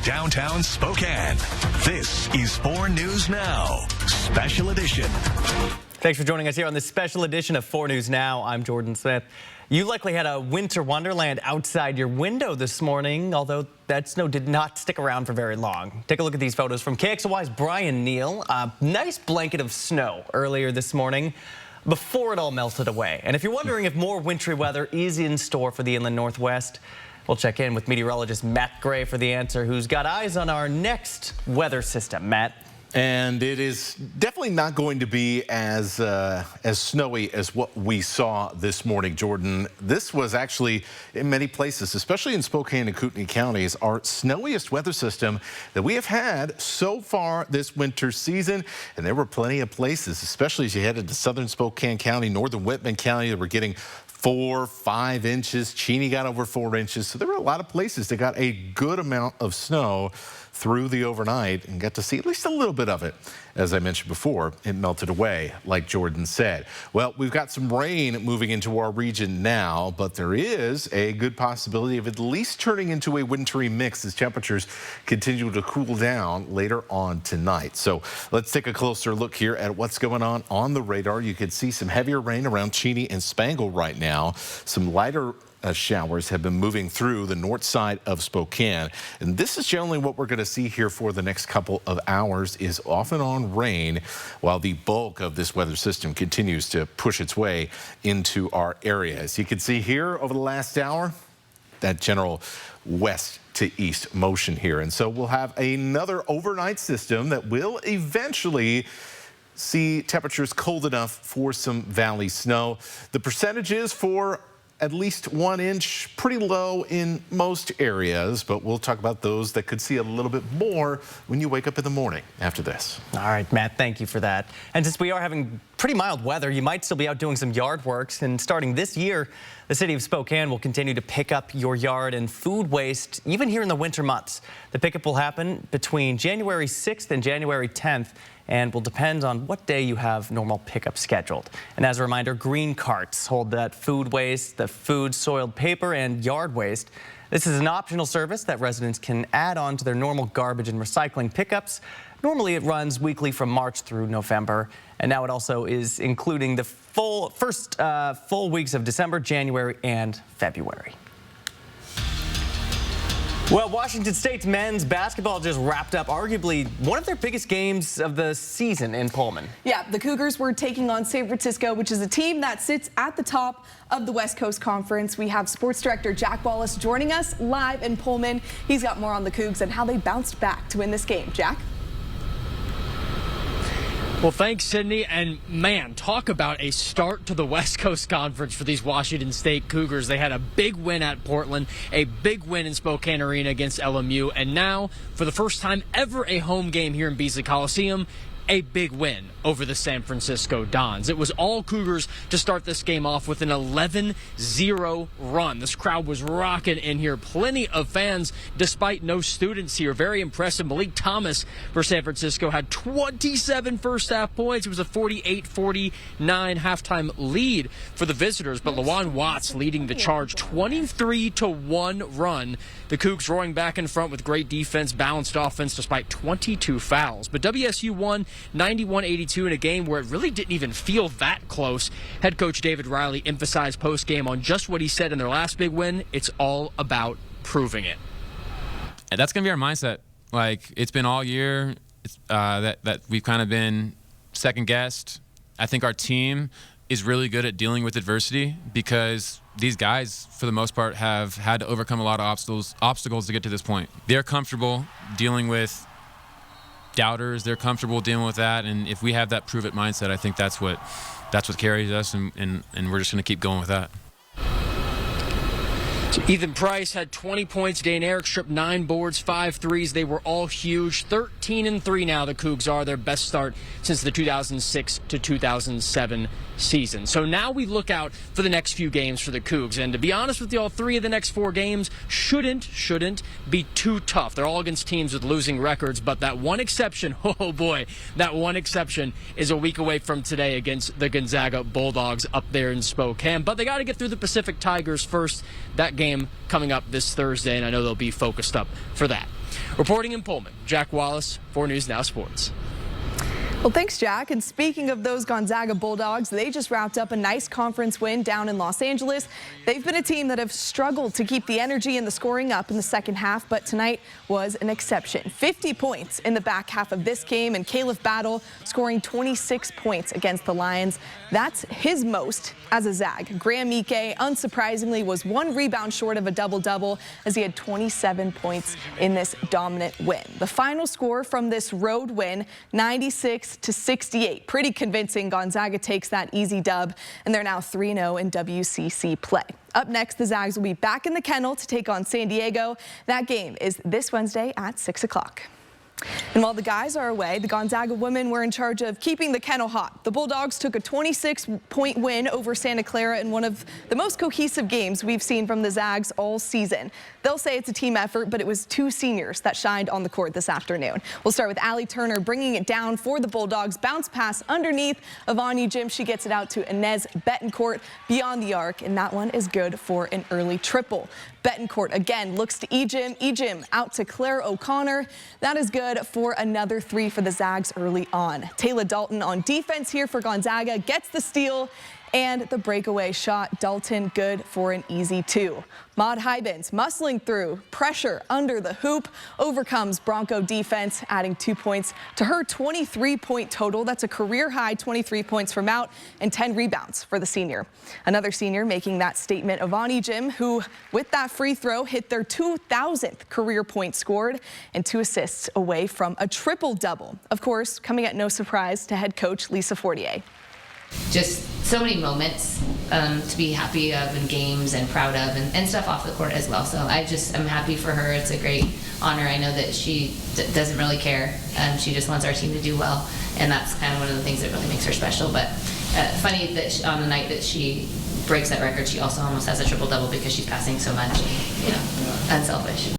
downtown Spokane. This is 4 News Now, Special Edition. Thanks for joining us here on this special edition of 4 News Now. I'm Jordan Smith. You likely had a winter wonderland outside your window this morning, although that snow did not stick around for very long. Take a look at these photos from KXLY's Brian Neal. A nice blanket of snow earlier this morning before it all melted away. And if you're wondering if more wintry weather is in store for the inland Northwest, we'll check in with meteorologist Matt Gray for the answer, who's got eyes on our next weather system. Matt. And it is definitely not going to be as snowy as what we saw this morning, Jordan. This was actually, in many places, especially in Spokane and Kootenai counties, our snowiest weather system that we have had so far this winter season. And there were plenty of places, especially as you headed to southern Spokane County, northern Whitman County, that were getting 4, 5 inches. Cheney got over 4 inches. So there were a lot of places that got a good amount of snow through the overnight and got to see at least a little bit of it. As I mentioned before, it melted away, like Jordan said. Well, we've got some rain moving into our region now, but there is a good possibility of at least turning into a wintry mix as temperatures continue to cool down later on tonight. So let's take a closer look here at what's going on the radar. You can see some heavier rain around Cheney and Spangle right now. Some lighter showers have been moving through the north side of Spokane. And this is generally what we're going to see here for the next couple of hours is off and on rain while the bulk of this weather system continues to push its way into our area. As you can see here over the last hour, that general west to east motion here. And so we'll have another overnight system that will eventually see temperatures cold enough for some valley snow. The percentages for at least 1 inch, pretty low in most areas, but we'll talk about those that could see a little bit more when you wake up in the morning after this. All right, Matt, thank you for that. And since we are having pretty mild weather, you might still be out doing some yard works. And starting this year, the city of Spokane will continue to pick up your yard and food waste, even here in the winter months. The pickup will happen between January 6th and January 10th. And will depend on what day you have normal pickup scheduled. And as a reminder, green carts hold that food waste, the food, soiled paper, and yard waste. This is an optional service that residents can add on to their normal garbage and recycling pickups. Normally it runs weekly from March through November, and now it also is including the first full weeks of December, January, and February. Well, Washington State's men's basketball just wrapped up arguably one of their biggest games of the season in Pullman. Yeah, the Cougars were taking on San Francisco, which is a team that sits at the top of the West Coast Conference. We have sports director Jack Wallace joining us live in Pullman. He's got more on the Cougs and how they bounced back to win this game. Jack? Well, thanks, Sydney. And man, talk about a start to the West Coast Conference for these Washington State Cougars. They had a big win at Portland, a big win in Spokane Arena against LMU, and now, for the first time ever, a home game here in Beasley Coliseum. A big win over the San Francisco Dons. It was all Cougars to start this game off with an 11-0 run. This crowd was rocking in here. Plenty of fans, despite no students here. Very impressive. Malik Thomas for San Francisco had 27 first-half points. It was a 48-49 halftime lead for the visitors, but LaJuan Watts leading the charge. 23-1 run. The Cougs roaring back in front with great defense, balanced offense despite 22 fouls. But WSU won 91-82 in a game where it really didn't even feel that close. Head coach David Riley emphasized post-game on just what he said in their last big win. It's all about proving it. And that's going to be our mindset. Like, it's been all year that we've kind of been second-guessed. I think our team is really good at dealing with adversity because these guys, for the most part, have had to overcome a lot of obstacles to get to this point. They're comfortable dealing with doubters. They're comfortable dealing with that, and if we have that prove-it mindset, I think that's what carries us, and we're just going to keep going with that. So Ethan Price had 20 points. Dane Eric stripped 9 boards, 5 threes. They were all huge. 13-3 now the Cougs are, their best start since the 2006 to 2007 season. So now we look out for the next few games for the Cougs. And to be honest with you, all 3 of the next 4 games shouldn't be too tough. They're all against teams with losing records, but that one exception, oh boy, that one exception is a week away from today against the Gonzaga Bulldogs up there in Spokane. But they got to get through the Pacific Tigers first. That game coming up this Thursday, and I know they'll be focused up for that. Reporting in Pullman, Jack Wallace, 4 News Now Sports. Well, thanks, Jack. And speaking of those Gonzaga Bulldogs, they just wrapped up a nice conference win down in Los Angeles. They've been a team that have struggled to keep the energy and the scoring up in the second half, but tonight was an exception. 50 points in the back half of this game, and Caleb Battle scoring 26 points against the Lions. That's his most as a Zag. Graham Ike, unsurprisingly, was 1 rebound short of a double-double as he had 27 points in this dominant win. The final score from this road win, 96-68. Pretty convincing. Gonzaga takes that easy dub, and they're now 3-0 in WCC play. Up next, the Zags will be back in the kennel to take on San Diego. That game is this Wednesday at 6 o'clock. And while the guys are away, the Gonzaga women were in charge of keeping the kennel hot. The Bulldogs took a 26-point win over Santa Clara in one of the most cohesive games we've seen from the Zags all season. They'll say it's a team effort, but it was 2 seniors that shined on the court this afternoon. We'll start with Allie Turner bringing it down for the Bulldogs. Bounce pass underneath of Ejim. She gets it out to Inez Betancourt beyond the arc, and that one is good for an early triple. Betancourt again looks to Ejim. Ejim out to Claire O'Connor. That is good for another 3 for the Zags early on. Taylor Dalton on defense here for Gonzaga gets the steal and the breakaway shot. Dalton good for an easy 2. Maud Hybens muscling through, pressure under the hoop, overcomes Bronco defense, adding 2 points to her 23-point total. That's a career high 23 points from out and 10 rebounds for the senior. Another senior making that statement, Ejim, who with that free throw hit their 2,000th career point scored and 2 assists away from a triple-double. Of course, coming at no surprise to head coach Lisa Fortier. Just so many moments to be happy of in games and proud of and stuff off the court as well. So I'm happy for her. It's a great honor. I know that she doesn't really care. She just wants our team to do well. And that's kind of one of the things that really makes her special. But funny that on the night that she breaks that record, she also almost has a triple-double because she's passing so much, unselfish.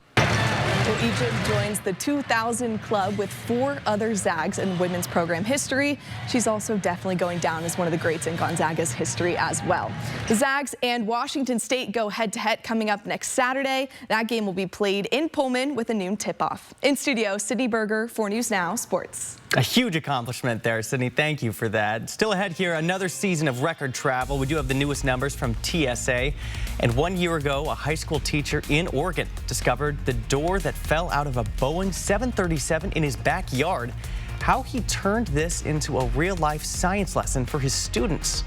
Well, Ejim joins the 2000 club with 4 other Zags in women's program history. She's also definitely going down as one of the greats in Gonzaga's history as well. The Zags and Washington State go head-to-head coming up next Saturday. That game will be played in Pullman with a noon tip-off. In studio, Sydney Berger, 4 News Now Sports. A huge accomplishment there, Sydney. Thank you for that. Still ahead here, another season of record travel. We do have the newest numbers from TSA. And 1 year ago, a high school teacher in Oregon discovered the door that fell out of a Boeing 737 in his backyard. How he turned this into a real-life science lesson for his students.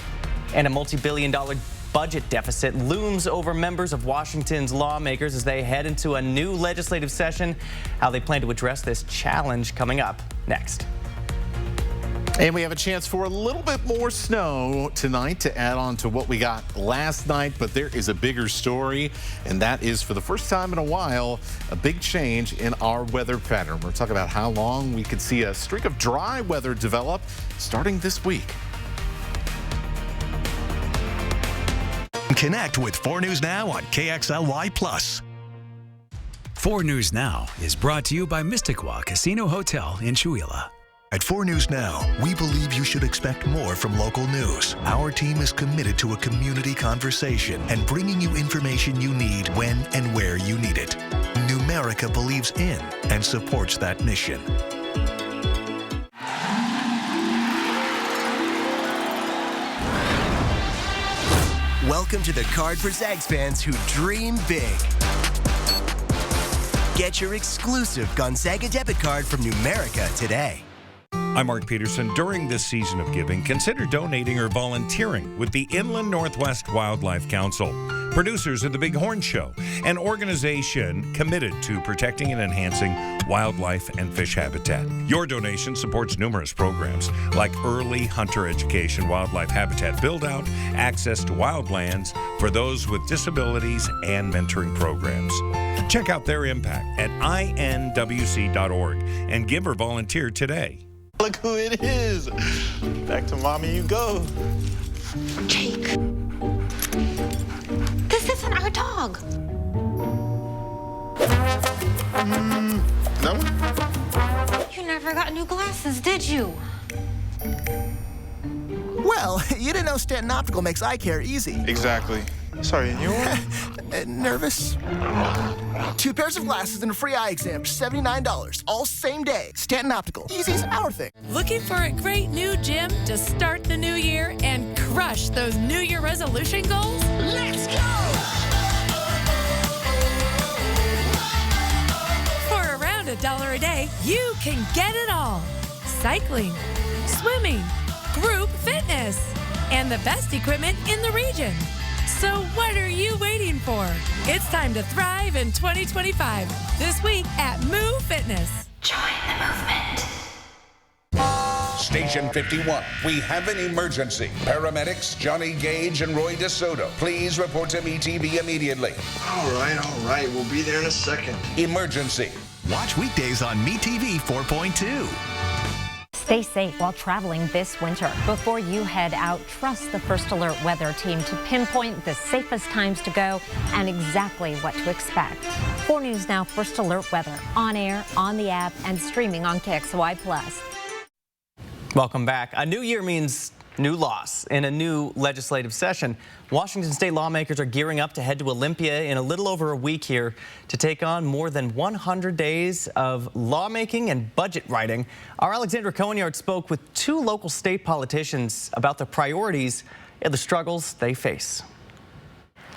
And a multi-billion-dollar budget deficit looms over members of Washington's lawmakers as they head into a new legislative session. How they plan to address this challenge coming up next. And we have a chance for a little bit more snow tonight to add on to what we got last night. But there is a bigger story, and that is for the first time in a while, a big change in our weather pattern. We're talking about how long we could see a streak of dry weather develop starting this week. Connect with 4 News Now on KXLY+. 4 News Now is brought to you by Mysticwa Casino Hotel in Chewelah. At 4 News Now, we believe you should expect more from local news. Our team is committed to a community conversation and bringing you information you need when and where you need it. Numerica believes in and supports that mission. Welcome to the card for Zags fans who dream big. Get your exclusive Gonzaga debit card from Numerica today. I'm Mark Peterson. During this season of giving, consider donating or volunteering with the Inland Northwest Wildlife Council. Producers of The Big Horn Show, an organization committed to protecting and enhancing wildlife and fish habitat. Your donation supports numerous programs like early hunter education, wildlife habitat build-out, access to wildlands for those with disabilities, and mentoring programs. Check out their impact at inwc.org and give or volunteer today. Look who it is. Back to mommy you go. Jake, this isn't our dog. No? You never got new glasses, did you? Well, you didn't know Stanton Optical makes eye care easy. Exactly. Sorry, and you? Nervous? 2 pairs of glasses and a free eye exam for $79, all same day. Stanton Optical. Easy as our thing. Looking for a great new gym to start the new year and crush those New Year resolution goals? Let's go! For around $1 a day, you can get it all. Cycling, swimming, group fitness, and the best equipment in the region. So what are you waiting for? It's time to thrive in 2025. This week at Move Fitness. Join the movement. Station 51, we have an emergency. Paramedics Johnny Gage and Roy DeSoto, please report to MeTV immediately. All right. We'll be there in a second. Emergency. Watch weekdays on MeTV 4.2. Stay safe while traveling this winter. Before you head out, trust the First Alert weather team to pinpoint the safest times to go and exactly what to expect. 4 News Now First Alert weather on air, on the app, and streaming on KXLY+. Welcome back. A new year means new laws in a new legislative session. Washington state lawmakers are gearing up to head to Olympia in a little over a week here to take on more than 100 days of lawmaking and budget writing. Our Alexandra Coignard spoke with 2 local state politicians about the priorities and the struggles they face.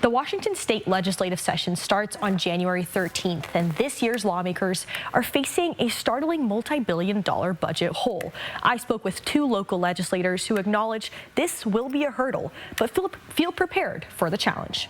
The Washington state legislative session starts on January 13th, and this year's lawmakers are facing a startling multi-billion-dollar budget hole. I spoke with 2 local legislators who acknowledge this will be a hurdle, but feel prepared for the challenge.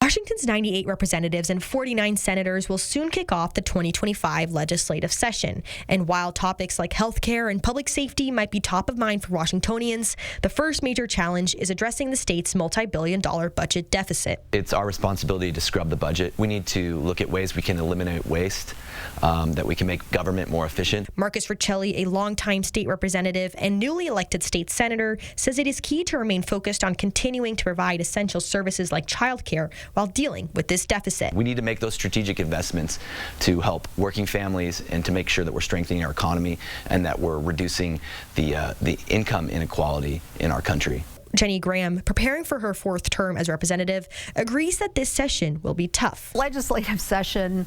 Washington's 98 representatives and 49 senators will soon kick off the 2025 legislative session. And while topics like health care and public safety might be top of mind for Washingtonians, the first major challenge is addressing the state's multi-billion-dollar budget deficit. It's our responsibility to scrub the budget. We need to look at ways we can eliminate waste, that we can make government more efficient. Marcus Riccelli, a longtime state representative and newly elected state senator, says it is key to remain focused on continuing to provide essential services like childcare while dealing with this deficit. We need to make those strategic investments to help working families and to make sure that we're strengthening our economy and that we're reducing the income inequality in our country. Jenny Graham, preparing for her 4th term as representative, agrees that this session will be tough. Legislative session,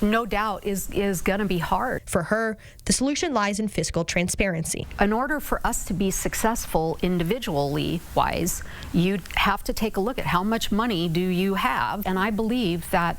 no doubt, is going to be hard. For her, the solution lies in fiscal transparency. In order for us to be successful individually wise, you'd have to take a look at how much money do you have. And I believe that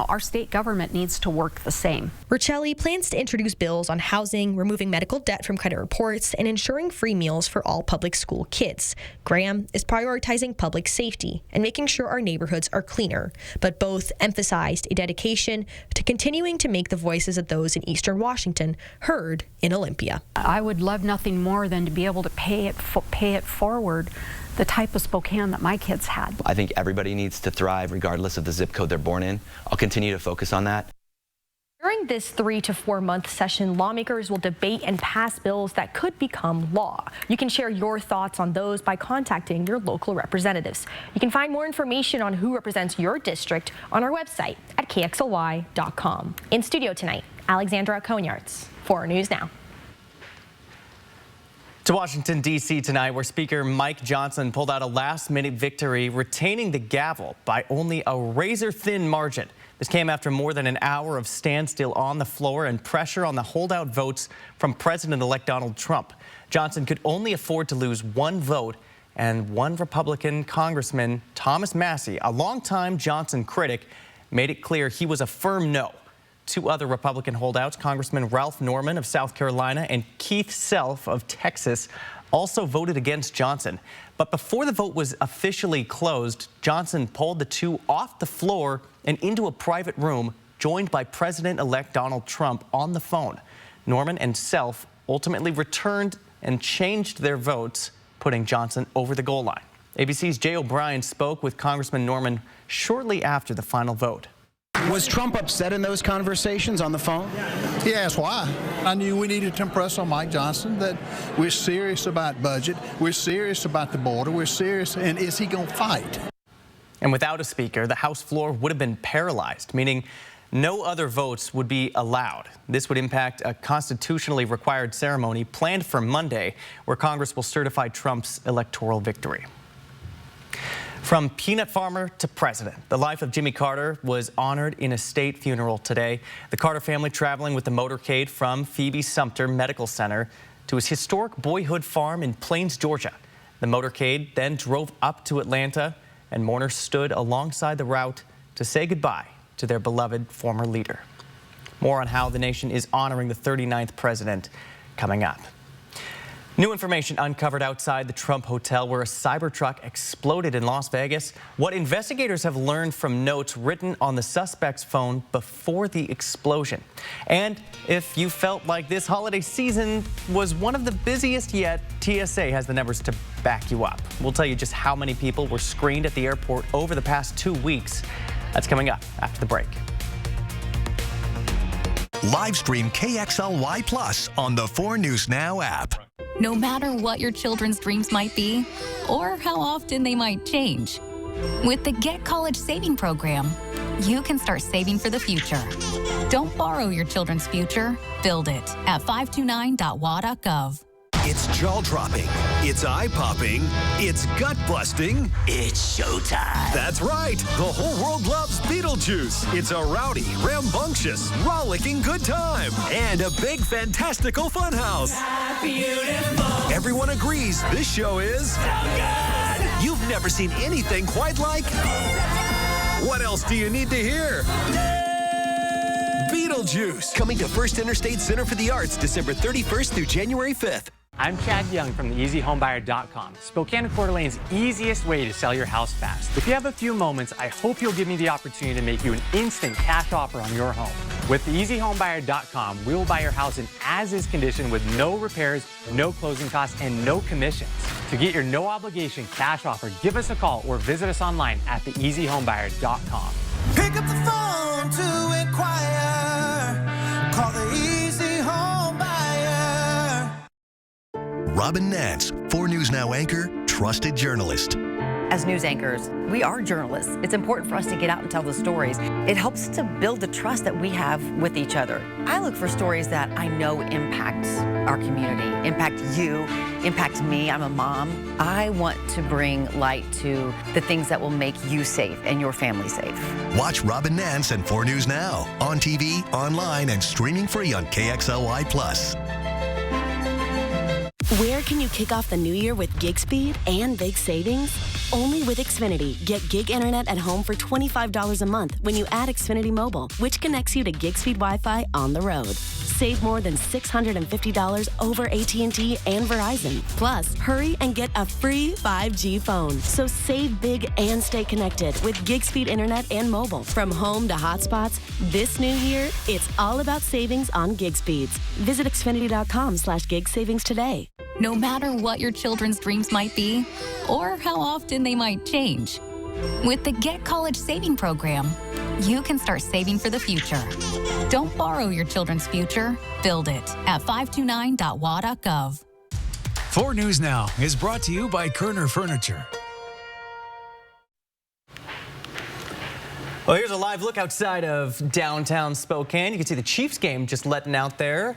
our state government needs to work the same. Riccelli plans to introduce bills on housing, removing medical debt from credit reports, and ensuring free meals for all public school kids. Graham is prioritizing public safety and making sure our neighborhoods are cleaner, but both emphasized a dedication to continuing to make the voices of those in Eastern Washington heard in Olympia. I would love nothing more than to be able to pay it forward, the type of Spokane that my kids had. I think everybody needs to thrive regardless of the zip code they're born in. I'll continue to focus on that. During this 3 to 4 month session, lawmakers will debate and pass bills that could become law. You can share your thoughts on those by contacting your local representatives. You can find more information on who represents your district on our website at KXLY.com. In studio tonight, Alexandra Coignard, 4 News Now. To Washington, D.C. tonight, where Speaker Mike Johnson pulled out a last-minute victory, retaining the gavel by only a razor-thin margin. This came after more than an hour of standstill on the floor and pressure on the holdout votes from President-elect Donald Trump. Johnson could only afford to lose 1 vote, and one Republican Congressman, Thomas Massey, a longtime Johnson critic, made it clear he was a firm no. 2 other Republican holdouts, Congressman Ralph Norman of South Carolina and Keith Self of Texas, also voted against Johnson. But before the vote was officially closed, Johnson pulled the 2 off the floor and into a private room, joined by President-elect Donald Trump on the phone. Norman and Self ultimately returned and changed their votes, putting Johnson over the goal line. ABC's Jay O'Brien spoke with Congressman Norman shortly after the final vote. Was Trump upset in those conversations on the phone? He asked why. I knew we needed to impress on Mike Johnson that we're serious about budget, we're serious about the border, we're serious, and is he going to fight? And without a speaker, the House floor would have been paralyzed, meaning no other votes would be allowed. This would impact a constitutionally required ceremony planned for Monday, where Congress will certify Trump's electoral victory. From peanut farmer to president, the life of Jimmy Carter was honored in a state funeral today. The Carter family traveling with the motorcade from Phoebe Sumter Medical Center to his historic boyhood farm in Plains, Georgia. The motorcade then drove up to Atlanta, and mourners stood alongside the route to say goodbye to their beloved former leader. More on how the nation is honoring the 39th president coming up. New information uncovered outside the Trump Hotel where a Cybertruck exploded in Las Vegas. What investigators have learned from notes written on the suspect's phone before the explosion. And if you felt like this holiday season was one of the busiest yet, TSA has the numbers to back you up. We'll tell you just how many people were screened at the airport over the past 2 weeks. That's coming up after the break. Live stream KXLY Plus on the 4 News Now app. No matter what your children's dreams might be or how often they might change, with the Get College Saving Program, you can start saving for the future. Don't borrow your children's future, build it at 529.wa.gov. It's jaw-dropping, it's eye-popping, it's gut-busting. It's showtime. That's right. The whole world loves Beetlejuice. It's a rowdy, rambunctious, rollicking good time. And a big, fantastical funhouse. Beautiful. Everyone agrees this show is so good. You've never seen anything quite like. What else do you need to hear? Beetlejuice. Coming to First Interstate Center for the Arts December 31st through January 5th. I'm Chad Young from theeasyhomebuyer.com, Spokane and Coeur d'Alene's easiest way to sell your house fast. If you have a few moments, I hope you'll give me the opportunity to make you an instant cash offer on your home. With theeasyhomebuyer.com, we will buy your house in as-is condition with no repairs, no closing costs, and no commissions. To get your no-obligation cash offer, give us a call or visit us online at theeasyhomebuyer.com. Pick up the phone to inquire. Call the Easy Home Buyer. Robin Nance, 4 News Now anchor, trusted journalist. As news anchors, we are journalists. It's important for us to get out and tell the stories. It helps to build the trust that we have with each other. I look for stories that I know impact our community, impact you, impact me. I'm a mom. I want to bring light to the things that will make you safe and your family safe. Watch Robin Nance and 4 News Now on TV, online, and streaming free on KXLY Plus. Where can you kick off the new year with gig speed and big savings? Only with Xfinity. Get gig internet at home for $25 a month when you add Xfinity Mobile, which connects you to gig speed Wi-Fi on the road. Save more than $650 over AT&T and Verizon. Plus, hurry and get a free 5G phone. So save big and stay connected with gig speed internet and mobile. From home to hotspots, this new year, it's all about savings on gig speeds. Visit Xfinity.com/gig savings today. No matter what your children's dreams might be or how often they might change, with the Get College Saving Program, you can start saving for the future. Don't borrow your children's future, build it at 529.wa.gov. 4 News Now is brought to you by Kerner Furniture. Well, here's a live look outside of downtown Spokane. You can see the Chiefs game just letting out there.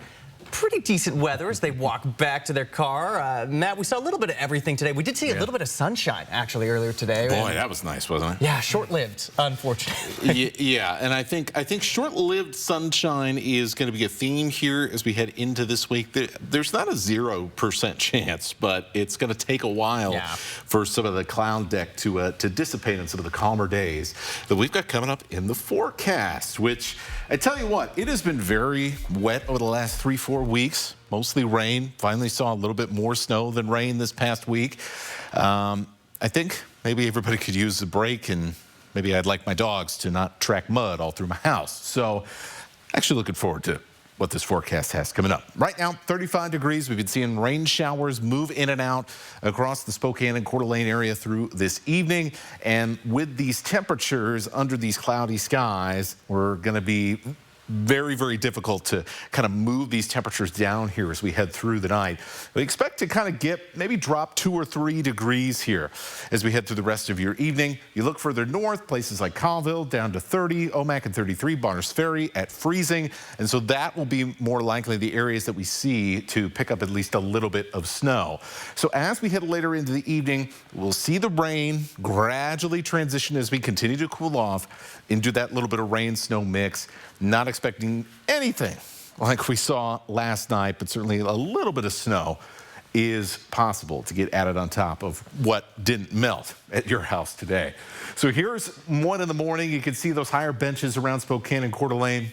Pretty decent weather as they walk back to their car. Matt, we saw a little bit of everything today. We did see a little bit of sunshine, actually, earlier today. Boy, that was nice, wasn't it? Yeah, short-lived, unfortunately. Yeah, and I think short-lived sunshine is going to be a theme here as we head into this week. There's not a 0% chance, but it's going to take a while for some of the cloud deck to dissipate in some of the calmer days that we've got coming up in the forecast, which I tell you what, it has been very wet over the last 3-4 weeks, mostly rain. Finally saw a little bit more snow than rain this past week. I think maybe everybody could use a break, and maybe I'd like my dogs to not track mud all through my house. So actually looking forward to what this forecast has coming up. Right now, 35 degrees. We've been seeing rain showers move in and out across the Spokane and Coeur d'Alene area through this evening. And with these temperatures under these cloudy skies, we're going to be very, very difficult to kind of move these temperatures down here as we head through the night. We expect to kind of maybe drop 2 or 3 degrees here as we head through the rest of your evening. You look further north, places like Colville down to 30, Omak at 33, Bonners Ferry at freezing. And so that will be more likely the areas that we see to pick up at least a little bit of snow. So as we head later into the evening, we'll see the rain gradually transition as we continue to cool off into that little bit of rain snow mix. Not expecting anything like we saw last night, but certainly a little bit of snow is possible to get added on top of what didn't melt at your house today. So here's 1 in the morning. You can see those higher benches around Spokane and Coeur d'Alene.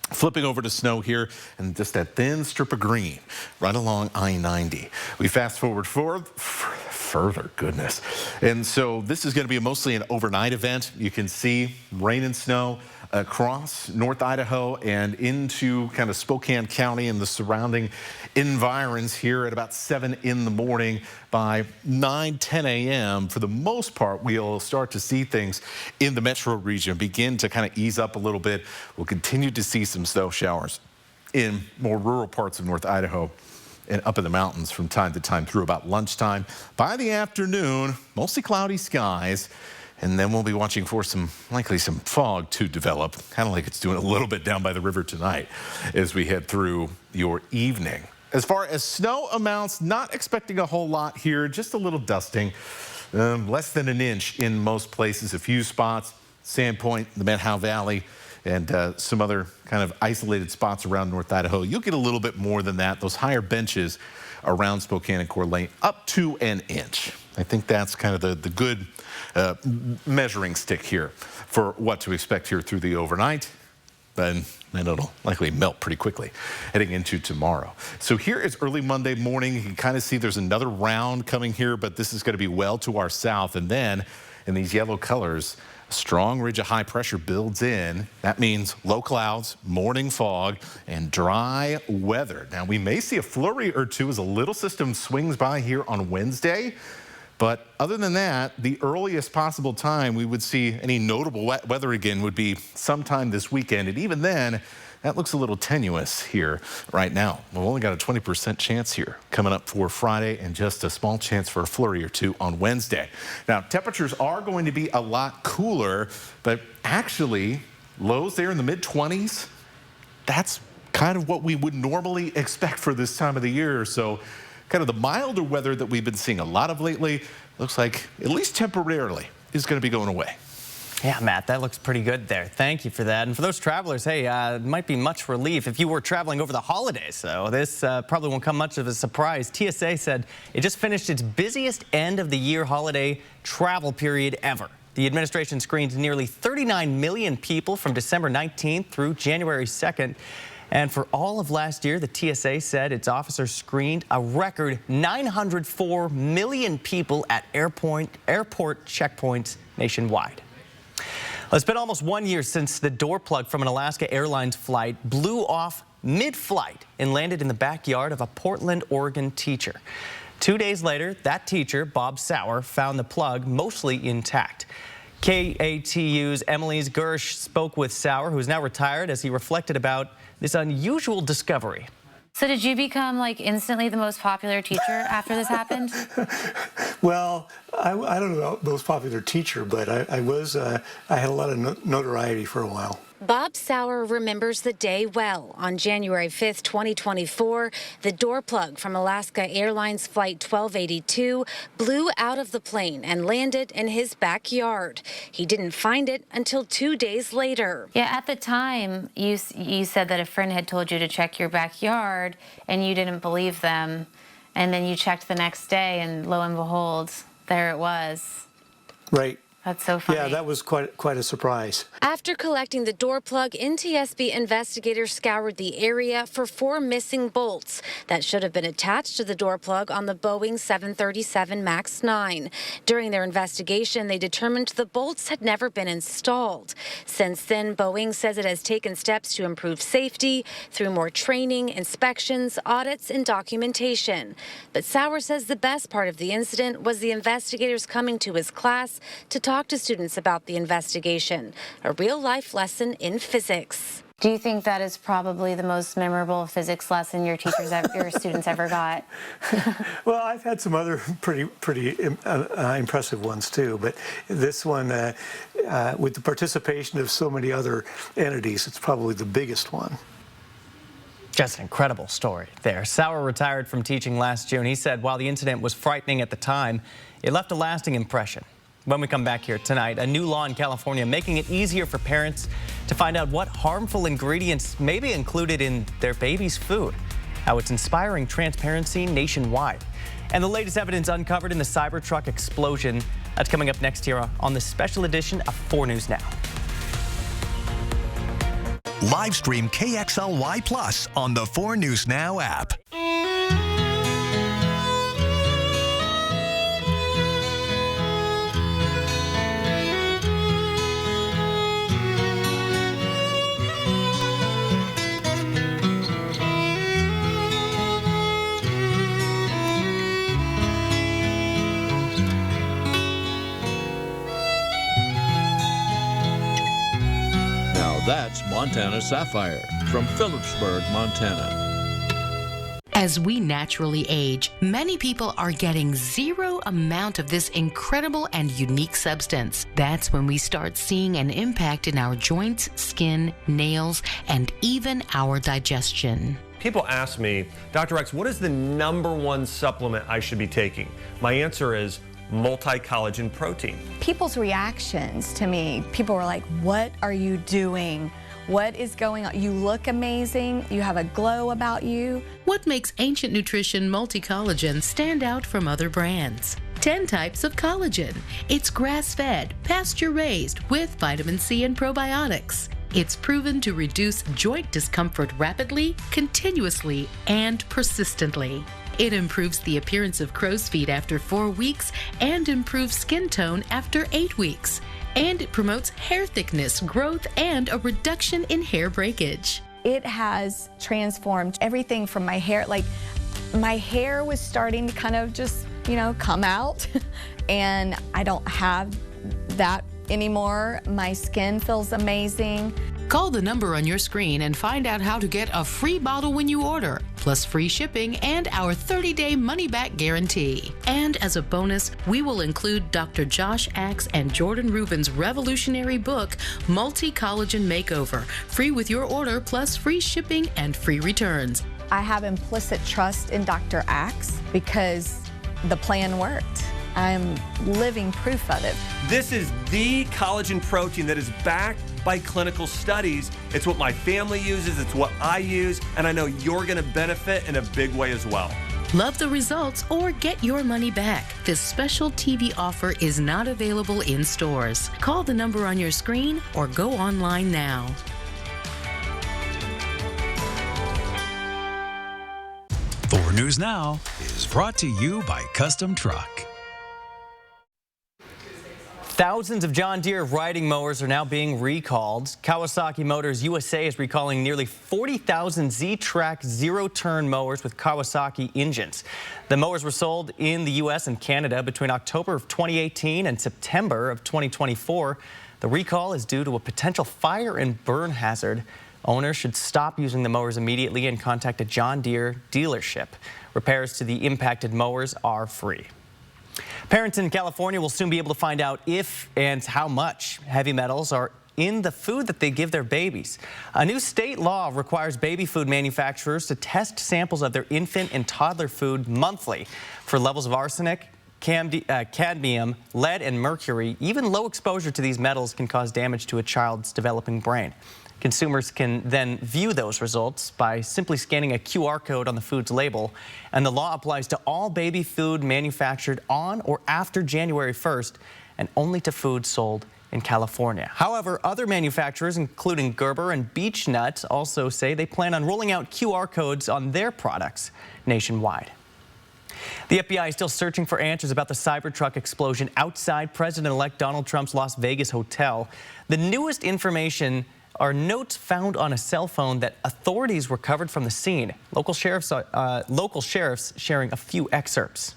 Flipping over to snow here and just that thin strip of green right along I-90. We fast forward further, goodness. And so this is going to be mostly an overnight event. You can see rain and snow across North Idaho and into kind of Spokane County and the surrounding environs here at about 7 in the morning. By 9-10 a.m. for the most part, we'll start to see things in the metro region begin to kind of ease up a little bit. We'll continue to see some snow showers in more rural parts of North Idaho and up in the mountains from time to time through about lunchtime. By the afternoon, mostly cloudy skies. And then we'll be watching for likely some fog to develop, kind of like it's doing a little bit down by the river tonight as we head through your evening. As far as snow amounts, not expecting a whole lot here, just a little dusting, less than 1 inch in most places, a few spots, Sandpoint, the Methow Valley, and some other kind of isolated spots around North Idaho. You'll get a little bit more than that. Those higher benches around Spokane and Coeur d'Alene, up to 1 inch. I think that's kind of the good measuring stick here for what to expect here through the overnight. Then it'll likely melt pretty quickly heading into tomorrow. So here is early Monday morning. You can kind of see there's another round coming here, but this is going to be well to our south. And then in these yellow colors, a strong ridge of high pressure builds in. That means low clouds, morning fog, and dry weather. Now, we may see a flurry or two as a little system swings by here on Wednesday. But other than that, the earliest possible time we would see any notable wet weather again would be sometime this weekend. And even then, that looks a little tenuous here right now. We've only got a 20% chance here coming up for Friday and just a small chance for a flurry or two on Wednesday. Now, temperatures are going to be a lot cooler, but actually lows there in the mid-20s. That's kind of what we would normally expect for this time of the year. So kind of the milder weather that we've been seeing a lot of lately looks like, at least temporarily, is going to be going away. Yeah, Matt, that looks pretty good there. Thank you for that. And for those travelers, hey, it might be much relief if you were traveling over the holidays. So this probably won't come much of a surprise. TSA said it just finished its busiest end of the year holiday travel period ever. The administration screened nearly 39 million people from December 19th through January 2nd. And for all of last year, the TSA said its officers screened a record 904 million people at airport checkpoints nationwide. Well, it's been almost 1 year since the door plug from an Alaska Airlines flight blew off mid-flight and landed in the backyard of a Portland, Oregon teacher. 2 days later, that teacher, Bob Sauer, found the plug mostly intact. KATU's Emily's Gersh spoke with Sauer, who's now retired, as he reflected about this unusual discovery. So did you become like instantly the most popular teacher after this happened? Well, I don't know about most popular teacher, but I had a lot of notoriety for a while. Bob Sauer remembers the day well. On January 5th, 2024, the door plug from Alaska Airlines Flight 1282 blew out of the plane and landed in his backyard. He didn't find it until 2 days later. Yeah, at the time, you said that a friend had told you to check your backyard, and you didn't believe them. And then you checked the next day, and lo and behold, there it was. Right. That's so funny. Yeah, that was quite a surprise. After collecting the door plug, NTSB investigators scoured the area for 4 missing bolts that should have been attached to the door plug on the Boeing 737 MAX 9. During their investigation, they determined the bolts had never been installed. Since then, Boeing says it has taken steps to improve safety through more training, inspections, audits, and documentation. But Sauer says the best part of the incident was the investigators coming to his class to talk talk to students about the investigation, a real-life lesson in physics. Do you think that is probably the most memorable physics lesson your students ever got? Well, I've had some other pretty impressive ones too, but this one, with the participation of so many other entities, it's probably the biggest one. Just an incredible story there. Sauer retired from teaching last June. He said while the incident was frightening at the time, it left a lasting impression. When we come back here tonight, a new law in California making it easier for parents to find out what harmful ingredients may be included in their baby's food, how it's inspiring transparency nationwide, and the latest evidence uncovered in the Cybertruck explosion. That's coming up next here on the special edition of 4 News Now. Live stream KXLY Plus on the 4 News Now app. That's Montana Sapphire from Phillipsburg, Montana. As we naturally age, many people are getting zero amount of this incredible and unique substance. That's when we start seeing an impact in our joints, skin, nails, and even our digestion. People ask me, Dr. X, what is the #1 supplement I should be taking? My answer is multi-collagen protein. People's reactions to me, people were like, what are you doing? What is going on? You look amazing. You have a glow about you. What makes Ancient Nutrition Multi-Collagen stand out from other brands? 10 types of collagen. It's grass-fed, pasture-raised with vitamin C and probiotics. It's proven to reduce joint discomfort rapidly, continuously, and persistently. It improves the appearance of crow's feet after 4 weeks and improves skin tone after 8 weeks. And it promotes hair thickness, growth, and a reduction in hair breakage. It has transformed everything from my hair. Like, my hair was starting to kind of just, come out, and I don't have that anymore. My skin feels amazing. Call the number on your screen and find out how to get a free bottle when you order, plus free shipping and our 30-day money-back guarantee. And as a bonus, we will include Dr. Josh Axe and Jordan Rubin's revolutionary book, Multi-Collagen Makeover, free with your order, plus free shipping and free returns. I have implicit trust in Dr. Axe because the plan worked. I'm living proof of it. This is the collagen protein that is backed by clinical studies. It's what my family uses, it's what I use, and I know you're gonna benefit in a big way as well. Love the results or get your money back. This special TV offer is not available in stores. Call the number on your screen or go online now. Four News Now is brought to you by Custom Truck. Thousands of John Deere riding mowers are now being recalled. Kawasaki Motors USA is recalling nearly 40,000 Z-Track zero-turn mowers with Kawasaki engines. The mowers were sold in the U.S. and Canada between October of 2018 and September of 2024. The recall is due to a potential fire and burn hazard. Owners should stop using the mowers immediately and contact a John Deere dealership. Repairs to the impacted mowers are free. Parents in California will soon be able to find out if and how much heavy metals are in the food that they give their babies. A new state law requires baby food manufacturers to test samples of their infant and toddler food monthly for levels of arsenic, cadmium, lead, and mercury. Even low exposure to these metals can cause damage to a child's developing brain. Consumers can then view those results by simply scanning a QR code on the food's label, and the law applies to all baby food manufactured on or after January 1st and only to food sold in California. However, other manufacturers, including Gerber and Beech-Nut, also say they plan on rolling out QR codes on their products nationwide. The FBI is still searching for answers about the Cybertruck explosion outside President-elect Donald Trump's Las Vegas hotel. The newest information are notes found on a cell phone that authorities recovered from the scene. Local sheriffs sharing a few excerpts.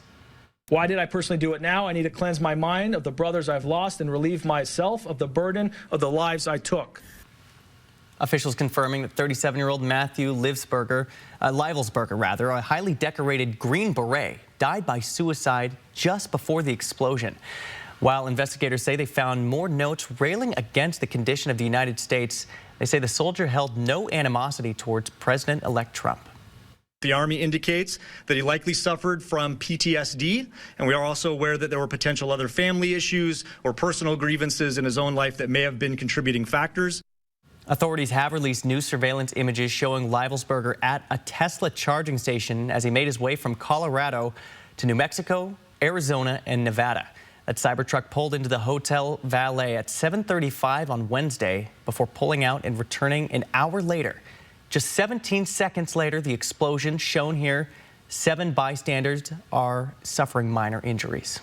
Why did I personally do it now? I need to cleanse my mind of the brothers I've lost and relieve myself of the burden of the lives I took. Officials confirming that 37-year-old Matthew Livesberger, a highly decorated Green Beret, died by suicide just before the explosion. While investigators say they found more notes railing against the condition of the United States, they say the soldier held no animosity towards President-elect Trump. The Army indicates that he likely suffered from PTSD, and we are also aware that there were potential other family issues or personal grievances in his own life that may have been contributing factors. Authorities have released new surveillance images showing Livesberger at a Tesla charging station as he made his way from Colorado to New Mexico, Arizona, and Nevada. That Cybertruck pulled into the hotel valet at 7:35 on Wednesday before pulling out and returning an hour later. Just 17 seconds later, the explosion shown here, 7 bystanders are suffering minor injuries.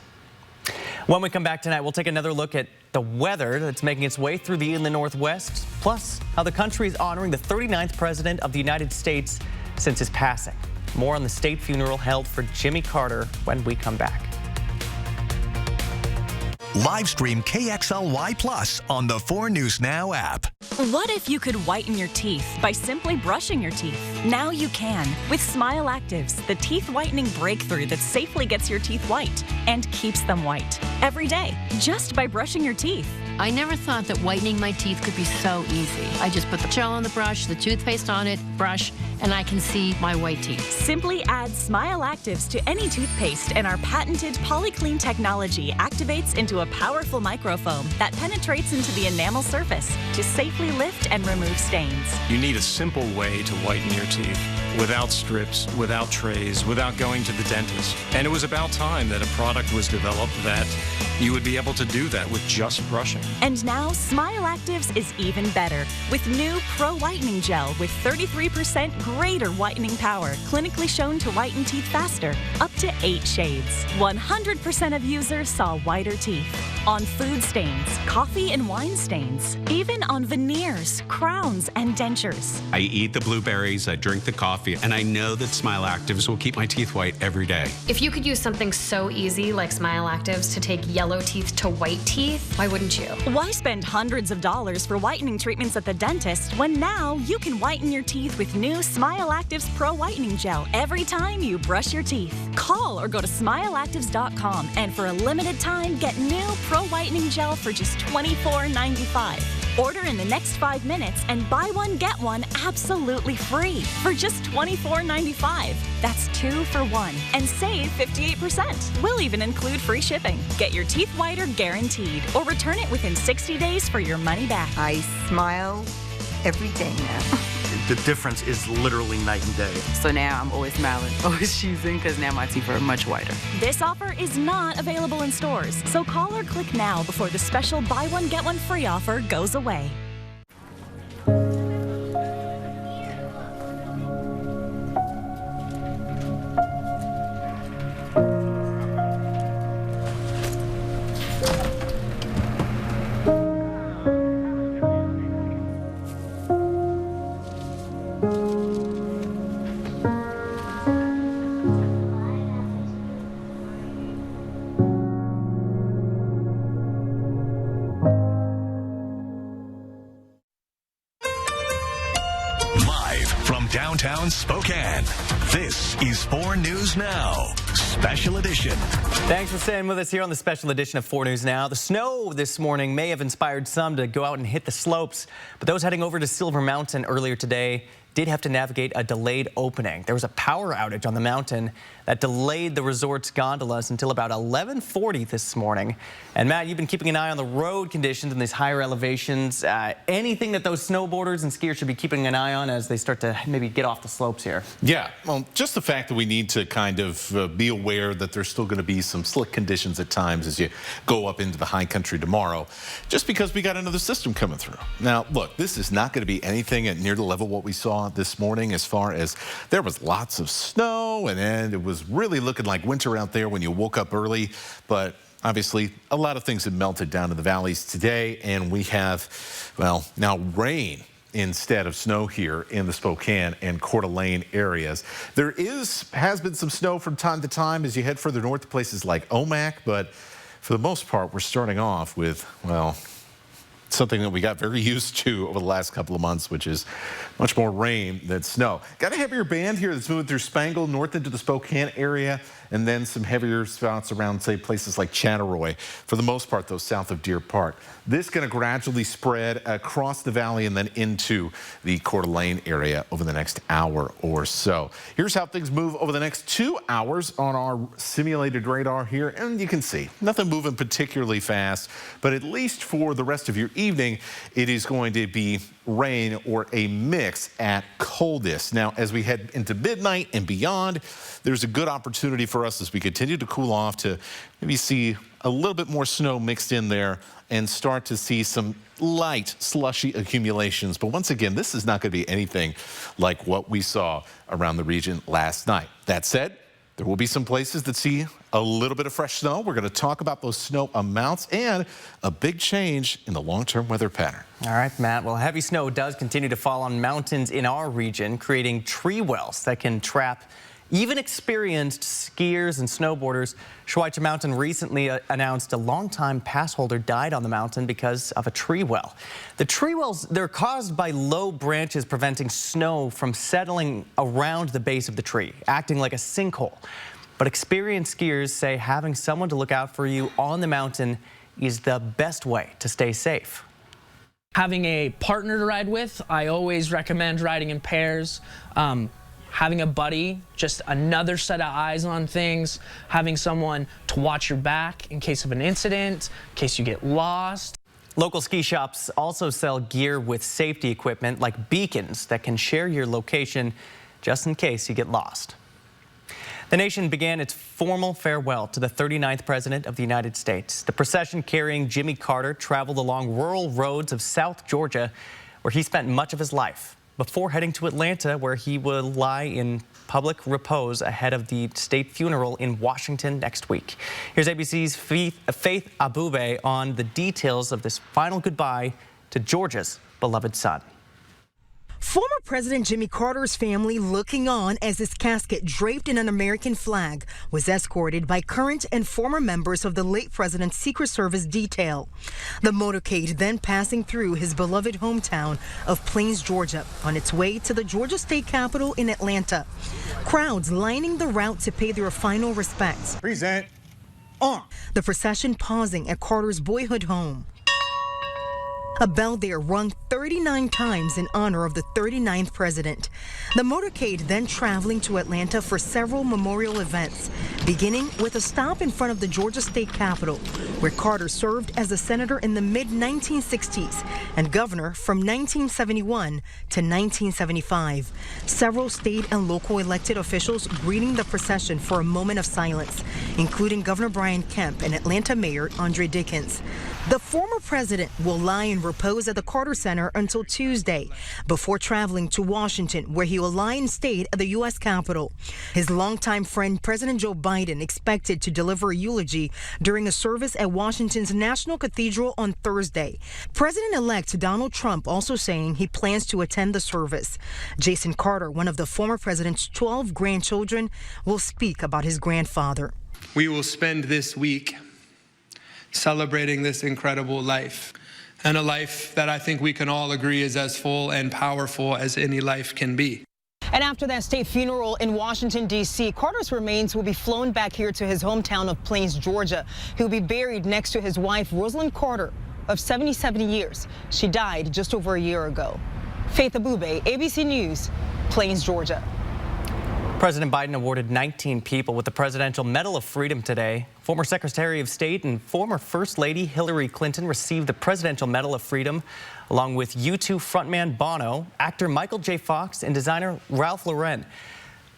When we come back tonight, we'll take another look at the weather that's making its way through the inland Northwest, plus how the country is honoring the 39th president of the United States since his passing. More on the state funeral held for Jimmy Carter when we come back. Live stream KXLY Plus on the 4 News Now app. What if you could whiten your teeth by simply brushing your teeth? Now you can with Smile Actives, the teeth whitening breakthrough that safely gets your teeth white and keeps them white every day just by brushing your teeth. I never thought that whitening my teeth could be so easy. I just put the gel on the brush, the toothpaste on it, brush, and I can see my white teeth. Simply add Smile Actives to any toothpaste and our patented PolyClean technology activates into a powerful microfoam that penetrates into the enamel surface to safely lift and remove stains. You need a simple way to whiten your teeth without strips, without trays, without going to the dentist. And it was about time that a product was developed that you would be able to do that with just brushing. And now Smile Actives is even better with new Pro Whitening Gel with 33% greater whitening power, clinically shown to whiten teeth faster, up to 8 shades. 100% of users saw whiter teeth on food stains, coffee and wine stains, even on veneers, crowns, and dentures. I eat the blueberries, I drink the coffee, and I know that Smile Actives will keep my teeth white every day. If you could use something so easy like Smile Actives to take yellow teeth to white teeth, why wouldn't you? Why spend hundreds of dollars for whitening treatments at the dentist when now you can whiten your teeth with new Smile Actives Pro Whitening Gel every time you brush your teeth? Call or go to smileactives.com and for a limited time get new Pro Whitening Gel for just $24.95. Order in the next 5 minutes and buy one, get one absolutely free for just $24.95. That's 2 for 1 and save 58%. We'll even include free shipping. Get your teeth whiter guaranteed or return it within 60 days for your money back. I smile every day now. The difference is literally night and day. So now I'm always smiling, always choosing, because now my teeth are much whiter. This offer is not available in stores, so call or click now before the special buy one, get one free offer goes away. Downtown Spokane. This is 4 News Now, Special Edition. Thanks for staying with us here on the special edition of 4 News Now. The snow this morning may have inspired some to go out and hit the slopes, but those heading over to Silver Mountain earlier today did have to navigate a delayed opening. There was a power outage on the mountain that delayed the resort's gondolas until about 11:40 this morning. And Matt, you've been keeping an eye on the road conditions in these higher elevations. Anything that those snowboarders and skiers should be keeping an eye on as they start to maybe get off the slopes here? Yeah, well, just the fact that we need to kind of be aware that there's still going to be some slick conditions at times as you go up into the high country tomorrow, just because we got another system coming through. Now, look, this is not going to be anything at near the level what we saw this morning, as far as there was lots of snow and then it was really looking like winter out there when you woke up early, but obviously a lot of things have melted down in the valleys today, and we have, well, now rain instead of snow here in the Spokane and Coeur d'Alene areas. There has been some snow from time to time as you head further north to places like Omak, but for the most part, we're starting off with, well, something that we got very used to over the last couple of months, which is much more rain than snow. Got a heavier band here that's moving through Spangle, north into the Spokane area, and then some heavier spots around, say, places like Chattaroy. For the most part, though, south of Deer Park. This going to gradually spread across the valley and then into the Coeur d'Alene area over the next hour or so. Here's how things move over the next 2 hours on our simulated radar here. And you can see nothing moving particularly fast, but at least for the rest of your evening, it is going to be rain or a mix at coldest. Now, as we head into midnight and beyond, there's a good opportunity for us as we continue to cool off to maybe see a little bit more snow mixed in there and start to see some light slushy accumulations. But once again, this is not going to be anything like what we saw around the region last night. That said, there will be some places that see a little bit of fresh snow. We're going to talk about those snow amounts and a big change in the long-term weather pattern. All right, Matt. Well, heavy snow does continue to fall on mountains in our region, creating tree wells that can trap even experienced skiers and snowboarders. Schweitzer Mountain recently announced a longtime pass holder died on the mountain because of a tree well. The tree wells, they're caused by low branches preventing snow from settling around the base of the tree, acting like a sinkhole. But experienced skiers say having someone to look out for you on the mountain is the best way to stay safe. Having a partner to ride with, I always recommend riding in pairs. Having a buddy, just another set of eyes on things, having someone to watch your back in case of an incident, in case you get lost. Local ski shops also sell gear with safety equipment like beacons that can share your location just in case you get lost. The nation began its formal farewell to the 39th President of the United States. The procession carrying Jimmy Carter traveled along rural roads of South Georgia, where he spent much of his life, before heading to Atlanta, where he will lie in public repose ahead of the state funeral in Washington next week. Here's ABC's Faith Abube on the details of this final goodbye to Georgia's beloved son. Former President Jimmy Carter's family looking on as his casket, draped in an American flag, was escorted by current and former members of the late president's Secret Service detail. The motorcade then passing through his beloved hometown of Plains, Georgia, on its way to the Georgia state capitol in Atlanta. Crowds lining the route to pay their final respects. Present. The procession pausing at Carter's boyhood home. A bell there rung 39 times in honor of the 39th president. The motorcade then traveling to Atlanta for several memorial events, beginning with a stop in front of the Georgia state capitol, where Carter served as a senator in the mid-1960s and governor from 1971 to 1975. Several state and local elected officials greeting the procession for a moment of silence, including Governor Brian Kemp and Atlanta Mayor Andre Dickens. The former president will lie in repose at the Carter Center until Tuesday, before traveling to Washington, where he will lie in state at the U.S. Capitol. His longtime friend, President Joe Biden, expected to deliver a eulogy during a service at Washington's National Cathedral on Thursday. President-elect Donald Trump also saying he plans to attend the service. Jason Carter, one of the former president's 12 grandchildren, will speak about his grandfather. We will spend this week celebrating this incredible life, and a life that I think we can all agree is as full and powerful as any life can be. And after that state funeral in Washington, D.C., Carter's remains will be flown back here to his hometown of Plains, Georgia. He'll be buried next to his wife, Rosalind Carter, of 77 years. She died just over a year ago. Faith Abube, ABC News, Plains, Georgia. President Biden awarded 19 people with the Presidential Medal of Freedom today. Former Secretary of State and former First Lady Hillary Clinton received the Presidential Medal of Freedom, along with U2 frontman Bono, actor Michael J. Fox, and designer Ralph Lauren.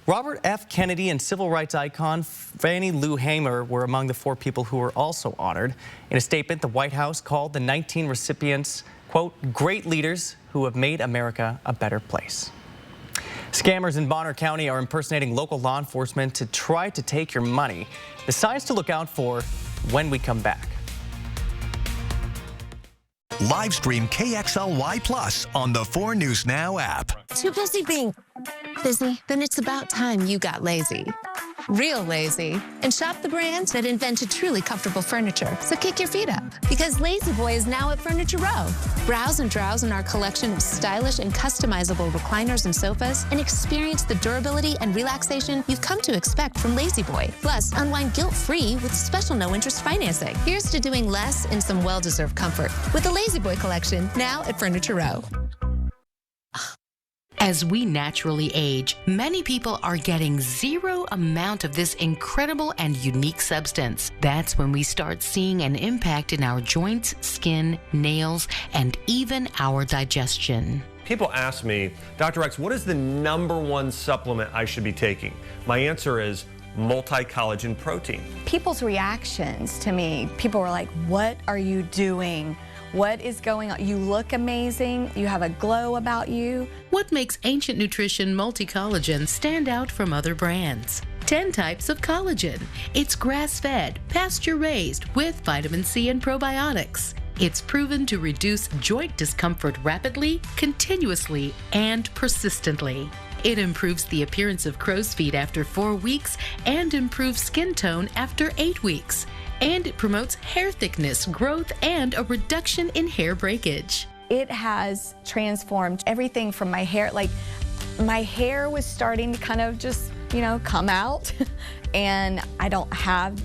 Robert F. Kennedy and civil rights icon Fannie Lou Hamer were among the 4 people who were also honored. In a statement, the White House called the 19 recipients, quote, great leaders who have made America a better place. Scammers in Bonner County are impersonating local law enforcement to try to take your money. The signs to look out for when we come back. Live stream KXLY Plus on the 4 News Now app. Too busy being busy? Then it's about time you got lazy. Real lazy. And shop the brand that invented truly comfortable furniture. So kick your feet up, because Lazy Boy is now at Furniture Row. Browse and drowse in our collection of stylish and customizable recliners and sofas, and experience the durability and relaxation you've come to expect from Lazy Boy. Plus, unwind guilt-free with special no-interest financing. Here's to doing less in some well-deserved comfort with the Lazy Boy collection, now at Furniture Row. As we naturally age, many people are getting zero amount of this incredible and unique substance. That's when we start seeing an impact in our joints, skin, nails, and even our digestion. People ask me, Dr. X, what is the #1 supplement I should be taking? My answer is multi-collagen protein. People's reactions to me, people were like, what are you doing? What is going on? You look amazing. You have a glow about you. What makes Ancient Nutrition Multi-Collagen stand out from other brands? 10 types of collagen. It's grass-fed, pasture-raised with vitamin C and probiotics. It's proven to reduce joint discomfort rapidly, continuously, and persistently. It improves the appearance of crow's feet after 4 weeks and improves skin tone after 8 weeks. And it promotes hair thickness, growth, and a reduction in hair breakage. It has transformed everything from my hair. Like, my hair was starting to kind of just, come out. And I don't have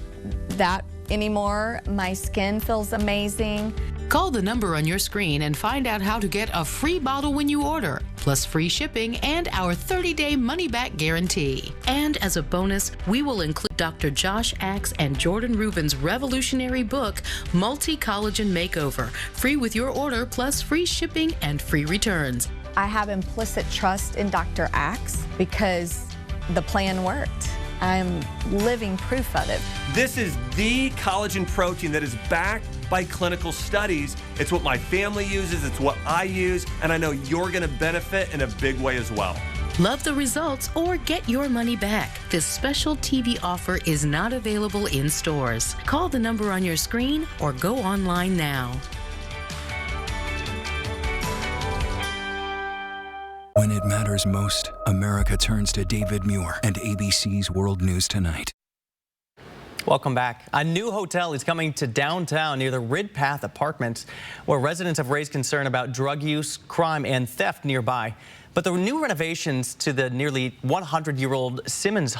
that anymore. My skin feels amazing. Call the number on your screen and find out how to get a free bottle when you order, plus free shipping and our 30-day money-back guarantee. And as a bonus, we will include Dr. Josh Axe and Jordan Rubin's revolutionary book, Multi-Collagen Makeover, free with your order, plus free shipping and free returns. I have implicit trust in Dr. Axe because the plan worked. I'm living proof of it. This is the collagen protein that is backed by clinical studies. It's what my family uses, it's what I use, and I know you're gonna benefit in a big way as well. Love the results or get your money back. This special TV offer is not available in stores. Call the number on your screen or go online now. When it matters most, America turns to David Muir and ABC's World News Tonight. Welcome back. A new hotel is coming to downtown near the Ridpath Apartments, where residents have raised concern about drug use, crime, and theft nearby. But the new renovations to the nearly 100-year-old Simmons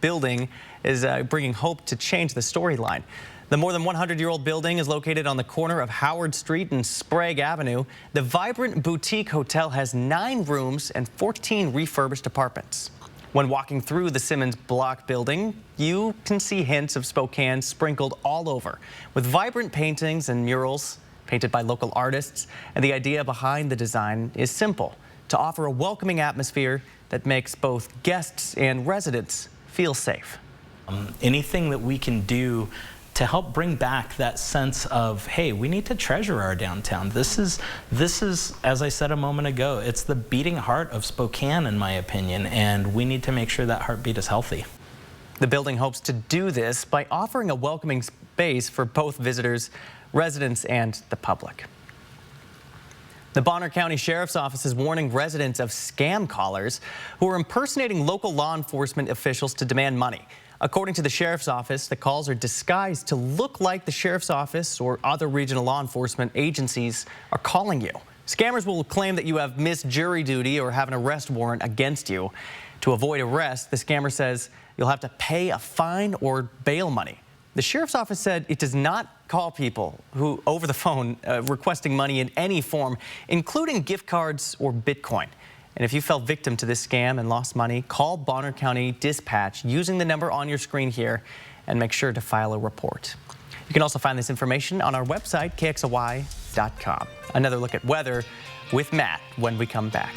building is bringing hope to change the storyline. The more than 100-year-old building is located on the corner of Howard Street and Sprague Avenue. The vibrant boutique hotel has 9 rooms and 14 refurbished apartments. When walking through the Simmons block building, you can see hints of Spokane sprinkled all over, with vibrant paintings and murals painted by local artists. And the idea behind the design is simple: to offer a welcoming atmosphere that makes both guests and residents feel safe. Anything that we can do to help bring back that sense of, hey, we need to treasure our downtown. This is, as I said a moment ago, it's the beating heart of Spokane, in my opinion, and we need to make sure that heartbeat is healthy. The building hopes to do this by offering a welcoming space for both visitors, residents, and the public. The Bonner County Sheriff's Office is warning residents of scam callers who are impersonating local law enforcement officials to demand money. According to the Sheriff's Office, the calls are disguised to look like the Sheriff's Office or other regional law enforcement agencies are calling you. Scammers will claim that you have missed jury duty or have an arrest warrant against you. To avoid arrest, the scammer says you'll have to pay a fine or bail money. The Sheriff's Office said it does not call people who over the phone requesting money in any form, including gift cards or Bitcoin. And if you fell victim to this scam and lost money, call Bonner County Dispatch using the number on your screen here and make sure to file a report. You can also find this information on our website, KXLY.com. Another look at weather with Matt when we come back.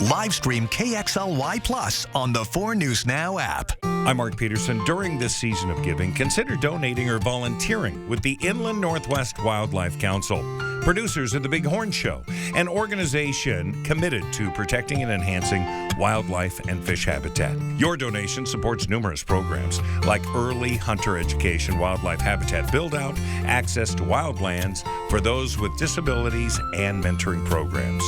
Live stream KXLY Plus on the 4 News Now app. I'm Mark Peterson. During this season of giving, consider donating or volunteering with the Inland Northwest Wildlife Council, producers of the Big Horn Show, an organization committed to protecting and enhancing wildlife and fish habitat. Your donation supports numerous programs like early hunter education, wildlife habitat build-out, access to wildlands for those with disabilities, and mentoring programs.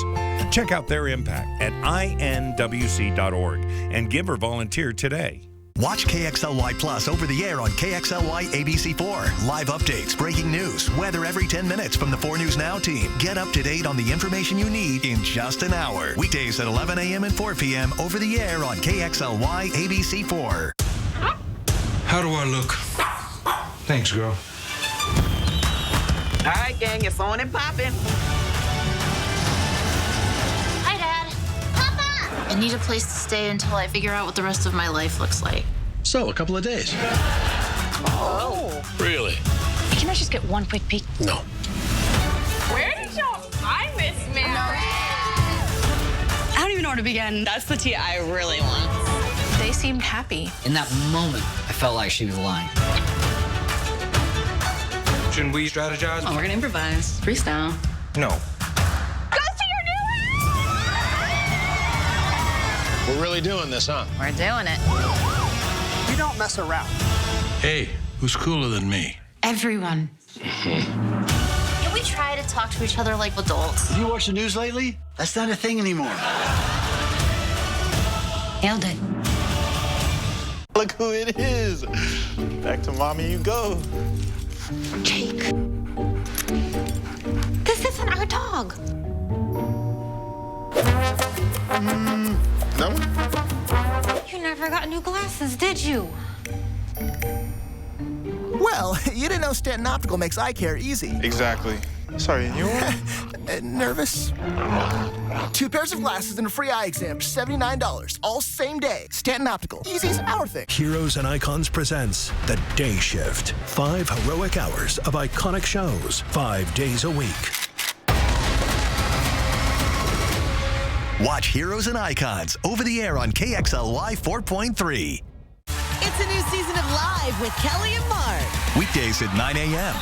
Check out their impact at inwc.org and give or volunteer today. Watch KXLY Plus over the air on KXLY ABC4. Live updates, breaking news, weather every 10 minutes from the 4 News Now team. Get up to date on the information you need in just an hour. Weekdays at 11 a.m. and 4 p.m. over the air on KXLY ABC4. How do I look? Thanks, girl. All right, gang, it's on and popping. Hi, Dad. Papa! I need a place to stay until I figure out what the rest of my life looks like. So, a couple of days. Oh. Really? Can I just get one quick peek? No. Where did y'all find this man? I don't even know where to begin. That's the tea I really want. They seemed happy. In that moment, I felt like she was lying. Shouldn't we strategize? Oh, we're gonna improvise. Freestyle. No. Go to your new house! We're really doing this, huh? We're doing it. You don't mess around. Hey, who's cooler than me? Everyone. Can we try to talk to each other like adults? Have you watched the news lately? That's not a thing anymore. Nailed it. Look who it is. Back to mommy you go. Jake. This isn't our dog. No? You never got new glasses, did you? Well, you didn't know Stanton Optical makes eye care easy. Exactly. Sorry, and you Nervous? 2 pairs of glasses and a free eye exam for $79, all same day. Stanton Optical. Easy's our thing. Heroes and Icons presents The Day Shift. 5 heroic hours of iconic shows, 5 days a week. Watch Heroes and Icons over the air on KXLY 4.3. It's a new season of Live with Kelly and Mark. Weekdays at 9 a.m.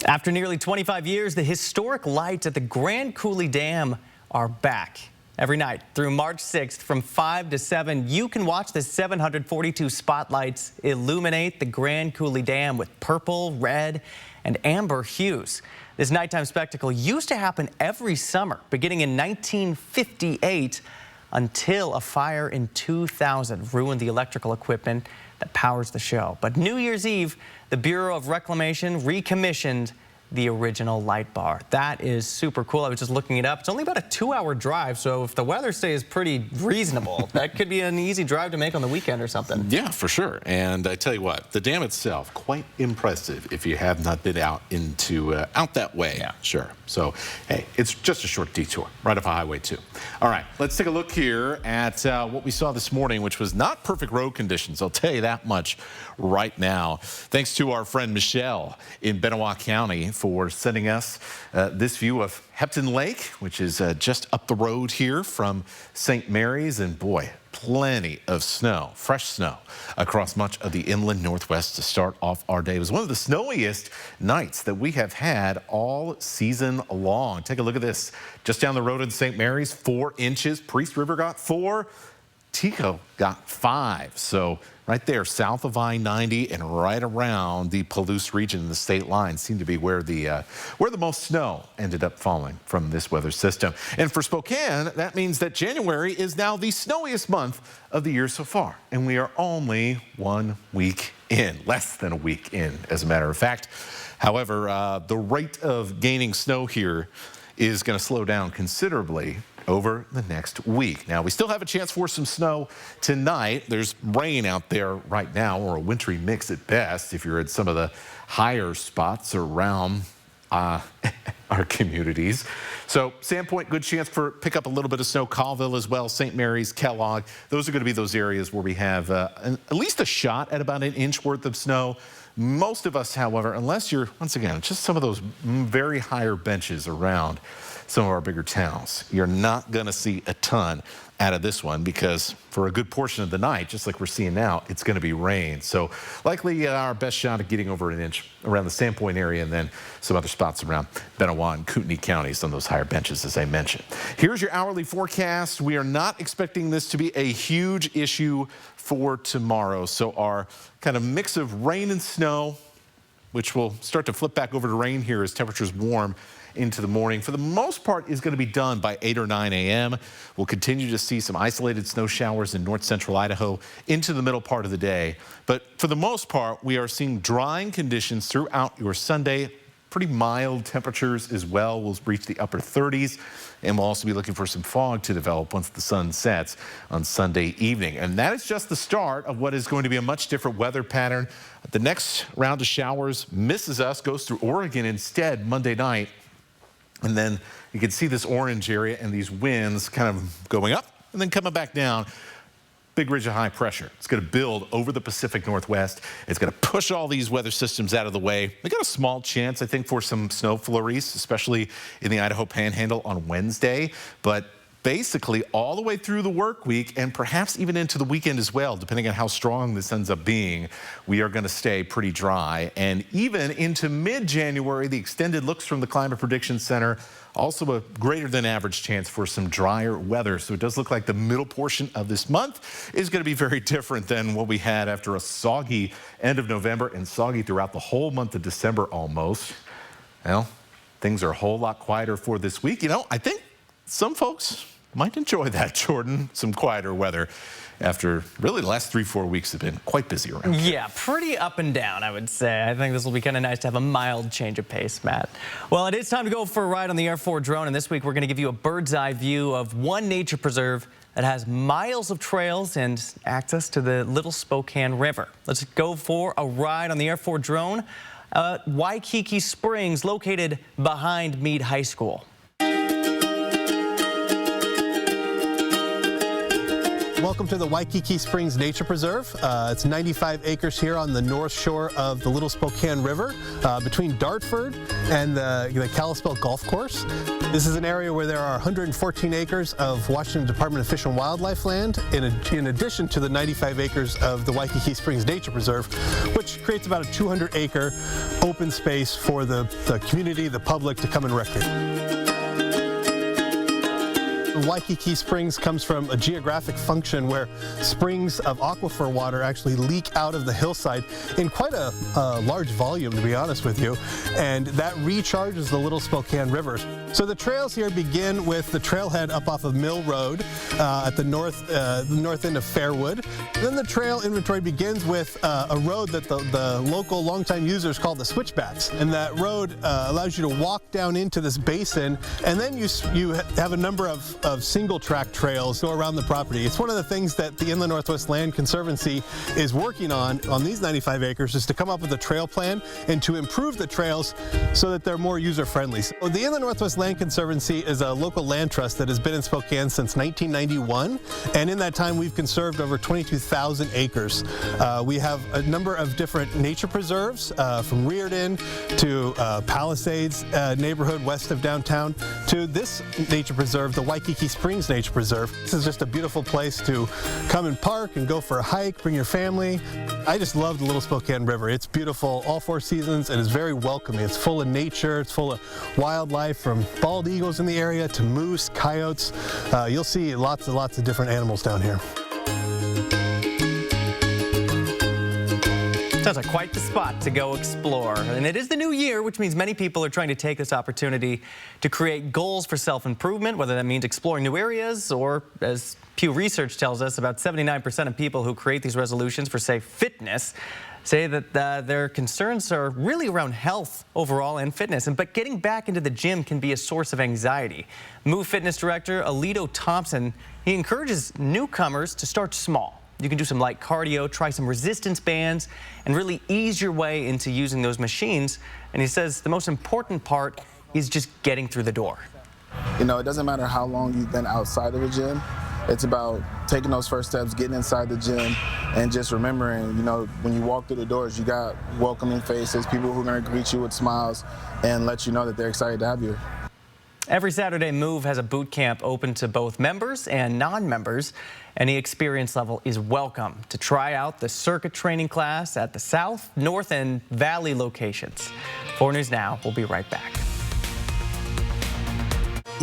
After nearly 25 years, the historic lights at the Grand Coulee Dam are back. Every night through March 6th from 5 to 7, you can watch the 742 spotlights illuminate the Grand Coulee Dam with purple, red, and amber hues. This nighttime spectacle used to happen every summer, beginning in 1958, until a fire in 2000 ruined the electrical equipment that powers the show. But New Year's Eve, the Bureau of Reclamation recommissioned the original light bar. That is super cool. I was just looking it up. It's only about a 2-hour drive, so if the weather stays pretty reasonable, that could be an easy drive to make on the weekend or something. Yeah, for sure. And I tell you what, the dam itself, quite impressive if you have not been out that way. Yeah. Sure. So, hey, it's just a short detour right off of Highway 2. All right, let's take a look here at what we saw this morning, which was not perfect road conditions. I'll tell you that much right now. Thanks to our friend Michelle in Benoit County for sending us this view of Hepton Lake, which is just up the road here from St. Mary's. And boy, plenty of snow, fresh snow, across much of the inland Northwest to start off our day. It was one of the snowiest nights that we have had all season long. Take a look at this. Just down the road in St. Mary's, 4 inches. Priest River got 4. Tico got 5. So right there south of I-90 and right around the Palouse region, the state line, seemed to be where the most snow ended up falling from this weather system. And for Spokane, that means that January is now the snowiest month of the year so far. And we are only 1 week in, less than a week in, as a matter of fact. However, the rate of gaining snow here is going to slow down considerably over the next week. Now, we still have a chance for some snow tonight. There's rain out there right now, or a wintry mix at best, if you're at some of the higher spots around our communities. So Sandpoint, good chance for pick up a little bit of snow. Colville as well, St. Mary's, Kellogg. Those are going to be those areas where we have at least a shot at about 1 inch worth of snow. Most of us, however, unless you're, once again, just some of those very higher benches around some of our bigger towns. You're not going to see a ton out of this one because for a good portion of the night, just like we're seeing now, it's going to be rain. So likely our best shot at getting over an inch around the Sandpoint area and then some other spots around Benoit and Kootenai counties on those higher benches, as I mentioned. Here's your hourly forecast. We are not expecting this to be a huge issue for tomorrow. So our kind of mix of rain and snow, which will start to flip back over to rain here as temperatures warm into the morning, for the most part is going to be done by 8 or 9 a.m. We'll continue to see some isolated snow showers in north central Idaho into the middle part of the day. But for the most part, we are seeing drying conditions throughout your Sunday. Pretty mild temperatures as well. We'll reach the upper 30s, and we'll also be looking for some fog to develop once the sun sets on Sunday evening. And that is just the start of what is going to be a much different weather pattern. The next round of showers misses us, goes through Oregon instead Monday night. And then you can see this orange area and these winds kind of going up and then coming back down. Big ridge of high pressure. It's going to build over the Pacific Northwest. It's going to push all these weather systems out of the way. They got a small chance, I think, for some snow flurries, especially in the Idaho Panhandle on Wednesday. But basically all the way through the work week and perhaps even into the weekend as well, depending on how strong this ends up being, we are going to stay pretty dry. And even into mid-January, the extended looks from the Climate Prediction Center, also a greater than average chance for some drier weather. So it does look like the middle portion of this month is going to be very different than what we had after a soggy end of November and soggy throughout the whole month of December almost. Well, things are a whole lot quieter for this week. You know, I think some folks might enjoy that, Jordan. Some quieter weather after really the last 3-4 weeks have been quite busy around here. Yeah, pretty up and down, I would say. I think this will be kind of nice to have a mild change of pace, Matt. Well, it is time to go for a ride on the Air 4 drone, and this week we're going to give you a bird's eye view of one nature preserve that has miles of trails and access to the Little Spokane River. Let's go for a ride on the Air 4 drone at Waikiki Springs, located behind Meade High School. Welcome to the Waikiki Springs Nature Preserve. It's 95 acres here on the north shore of the Little Spokane River, between Dartford and the Kalispell Golf Course. This is an area where there are 114 acres of Washington Department of Fish and Wildlife land, in addition to the 95 acres of the Waikiki Springs Nature Preserve, which creates about a 200-acre open space for the community, the public, to come and recreate. Waikiki Springs comes from a geographic function where springs of aquifer water actually leak out of the hillside in quite a large volume, to be honest with you, and that recharges the Little Spokane River. So the trails here begin with the trailhead up off of Mill Road at the north end of Fairwood. Then the trail inventory begins with a road that the local longtime users call the Switchbacks, and that road allows you to walk down into this basin, and then you have a number of single track trails go around the property. It's one of the things that the Inland Northwest Land Conservancy is working on these 95 acres, is to come up with a trail plan and to improve the trails so that they're more user friendly. So the Inland Northwest Land Conservancy is a local land trust that has been in Spokane since 1991, and in that time we've conserved over 22,000 acres. We have a number of different nature preserves, from Reardon to Palisades neighborhood west of downtown to this nature preserve, the Waikiki Springs Nature Preserve. This is just a beautiful place to come and park and go for a hike, bring your family. I just love the Little Spokane River. It's beautiful all 4 seasons and is very welcoming. It's full of nature, it's full of wildlife, from bald eagles in the area to moose, coyotes. You'll see lots and lots of different animals down here. Sounds like quite the spot to go explore. And it is the new year, which means many people are trying to take this opportunity to create goals for self-improvement, whether that means exploring new areas or, as Pew Research tells us, about 79% of people who create these resolutions for, say, fitness say that their concerns are really around health overall and fitness. But getting back into the gym can be a source of anxiety. Move Fitness Director Alito Thompson, he encourages newcomers to start small. You can do some light cardio, try some resistance bands, and really ease your way into using those machines. And he says the most important part is just getting through the door. You know, it doesn't matter how long you've been outside of the gym. It's about taking those first steps, getting inside the gym, and just remembering, you know, when you walk through the doors, you got welcoming faces, people who are going to greet you with smiles and let you know that they're excited to have you. Every Saturday, Move has a boot camp open to both members and non-members. Any experience level is welcome to try out the circuit training class at the South, North, and Valley locations. 4 News Now, we'll be right back.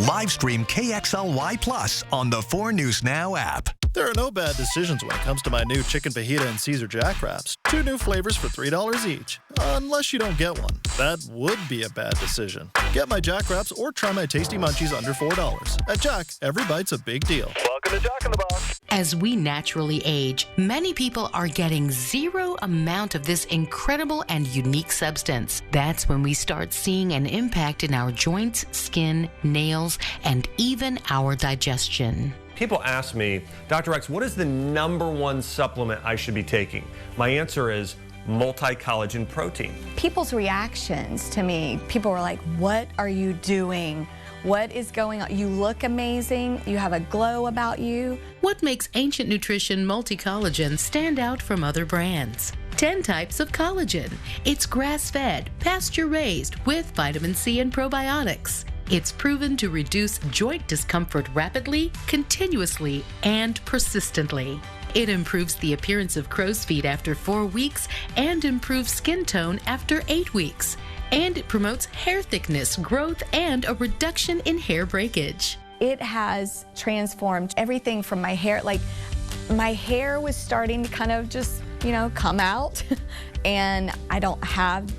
Live stream KXLY Plus on the 4 News Now app. There are no bad decisions when it comes to my new chicken fajita and Caesar Jack Wraps. 2 new flavors for $3 each. Unless you don't get one. That would be a bad decision. Get my Jack Wraps or try my Tasty Munchies under $4. At Jack, every bite's a big deal. Welcome to Jack in the Box. As we naturally age, many people are getting zero amount of this incredible and unique substance. That's when we start seeing an impact in our joints, skin, nails, and even our digestion. People ask me, Dr. X, what is the #1 supplement I should be taking? My answer is multi-collagen protein. People's reactions to me, people were like, what are you doing? What is going on? You look amazing. You have a glow about you. What makes Ancient Nutrition Multi-Collagen stand out from other brands? 10 types of collagen. It's grass-fed, pasture-raised with vitamin C and probiotics. It's proven to reduce joint discomfort rapidly, continuously, and persistently. It improves the appearance of crow's feet after 4 weeks and improves skin tone after 8 weeks. And it promotes hair thickness, growth, and a reduction in hair breakage. It has transformed everything from my hair. Like, my hair was starting to kind of just, come out. And I don't have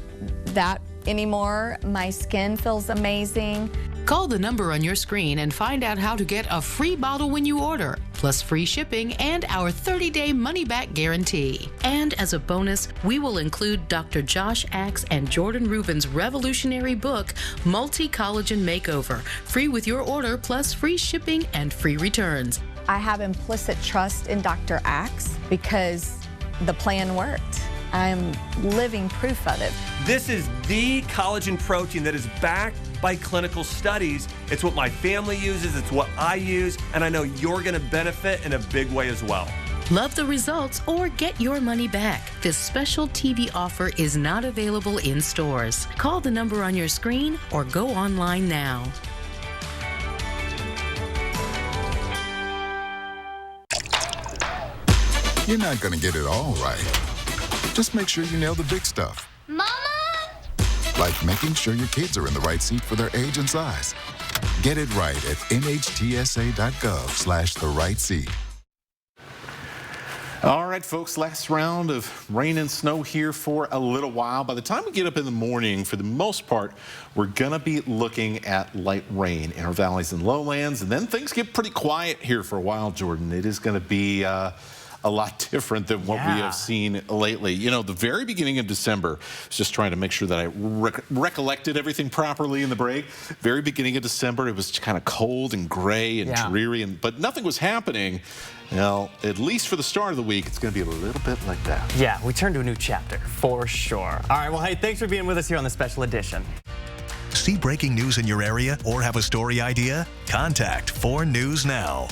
that anymore. My skin feels amazing. Call the number on your screen and find out how to get a free bottle when you order, plus free shipping and our 30-day money-back guarantee. And as a bonus, we will include Dr. Josh Axe and Jordan Rubin's revolutionary book, Multi-Collagen Makeover, free with your order, plus free shipping and free returns. I have implicit trust in Dr. Axe because the plan worked. I am living proof of it. This is the collagen protein that is backed by clinical studies. It's what my family uses, it's what I use, and I know you're going to benefit in a big way as well. Love the results or get your money back. This special TV offer is not available in stores. Call the number on your screen or go online now. You're not going to get it all right. Just make sure you nail the big stuff. Mama! Like making sure your kids are in the right seat for their age and size. Get it right at nhtsa.gov/the right seat. All right, folks, last round of rain and snow here for a little while. By the time we get up in the morning, for the most part, we're going to be looking at light rain in our valleys and lowlands. And then things get pretty quiet here for a while, Jordan. It is going to be a lot different than what we have seen lately. The very beginning of December, I was just trying to make sure that I recollected everything properly in the break. Very beginning of December, it was kind of cold and gray and dreary, but nothing was happening. Well, at least for the start of the week, it's going to be a little bit like that. Yeah, we turn to a new chapter for sure. All right, well, hey, thanks for being with us here on the special edition. See breaking news in your area or have a story idea? Contact 4 News Now.